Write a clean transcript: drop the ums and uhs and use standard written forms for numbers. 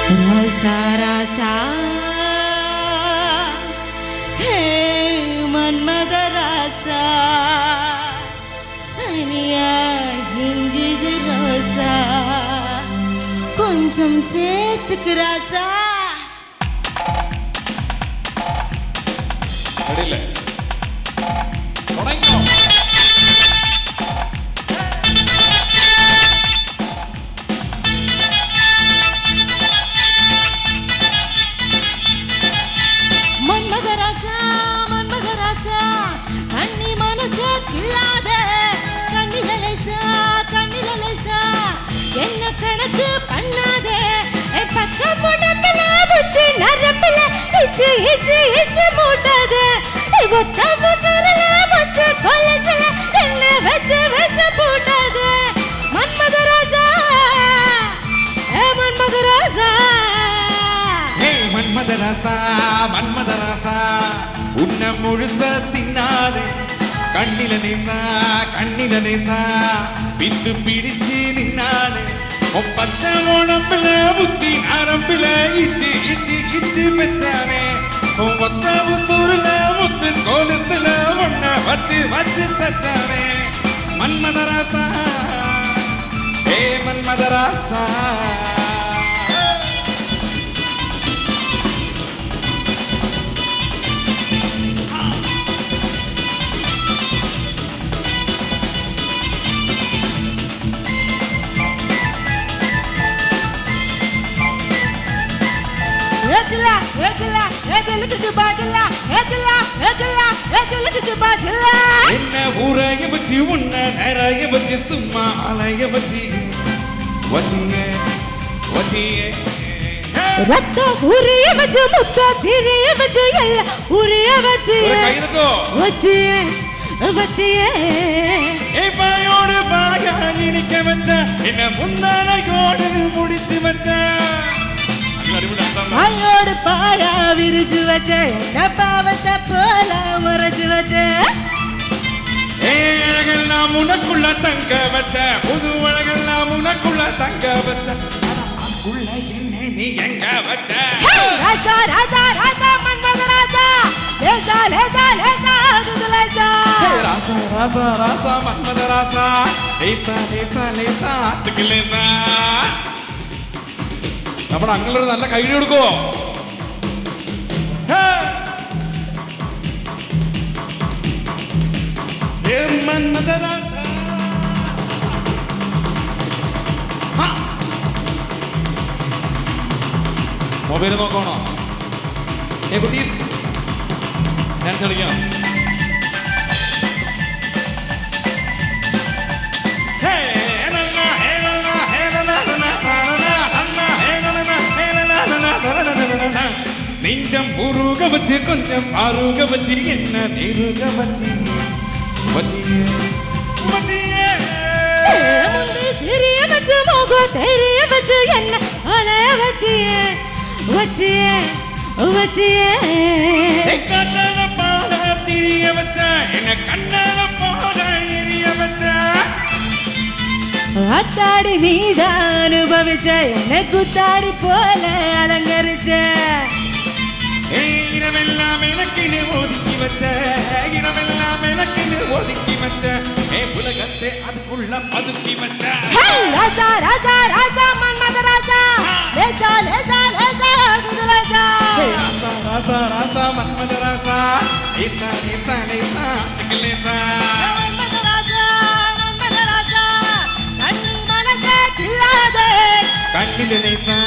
ராசா ராசா ஹே மன்மத ராசா தனியா எங்குது ரோசா கொஞ்சம் சேர்த்துக்கு ராசா அடில தொடங்கியோ மன்மதராஜா கண்ணி மனசு கிள்ளாத கண்ணிலலைசா என்ன கணக்கு பண்ணாதே பச்சை முடப்பில வச்சு நரம்பில இச்சு இச்சு இச்சு மூட்டாதே ஒத்த முசரல வச்சு கொலைச்சல என்ன வச்சு வச்சு போட்டாதே மன்மதராஜா மன்மதராஜா மன்மதராசா உன்னை முழுச தின்னாடு கண்ணில நேசா பிந்து பிடிச்சு நின்னாடு பச்சை உடம்புல புத்தி அரம்பில இச்சு இச்சு இச்சு வச்சானே மொத்த உசூருல முத்து கோலத்துல ஒன்ன வச்சு வச்சு தச்சானே மன்மதராசா ஏ மன்மதராசா என்ன ஊரைய வச்சு உன்ன நிறைய வச்சு சும்மா அலைய வச்சு ரத்த உரிய வச்சு முத்த திரிய வச்சு எல்லாம் உரிய வச்சு பாயோடு பாயா நினைக்க வச்ச என்ன முந்தானையோடு முடிச்சு வச்ச பாயோடு பாயா விரிச்சு வச்ச என்ன பாவத்தை போல முறைச்சு வச்ச அழகெல்லாம் உனக்குள்ள தங்க வச்ச புது அழகெல்லாம் உனக்குள்ள தங்க வச்ச அதுக்குள்ள என்ன நீ எங்க வச்ச ராஜா ராஜா ராஜா மன்மத ராஜா லேசா லேசா லேசா லேசா ராசா ராசா ராசா மன்மத ராசா லேசா லேசா லேசா ஆத்துக்கு லேசா നമ്മുടെ അങ്ങളൊരു നല്ല കൈ കൊടുക്കോ മൊബൈൽ നോക്കണോ കുട്ടി ഞാൻ കളിക്കണം நெஞ்சம் உருக வச்சு கொஞ்சம் அருக வச்சு என்ன நெருக வச்சு சிறிய வச்சு மோக தெரிய வச்சு என்ன அலைய வச்சு கண்ணால பாட திரிய வச்ச என்ன கண்ணால பாட எரிய வச்ச அத்தாடி நீதான் அனுபவிச்ச என்ன குத்தாடி போல அலங்கரிச்ச இரவெல்லாம் எனக்கு ஒதுக்கி வச்ச உலகத்தை அதுக்குள்ள பதுக்கி வச்ச ராஜா ராஜா ராஜா மன்மத ராஜா லேசா லேசா லேசா ராஜா ராசா ராசா மன்மத ராசா லேசா லேசா லேசா லேசா மன்மத ராஜா கண்ணி மனசே கிள்ளாதே கண்ணில லேசா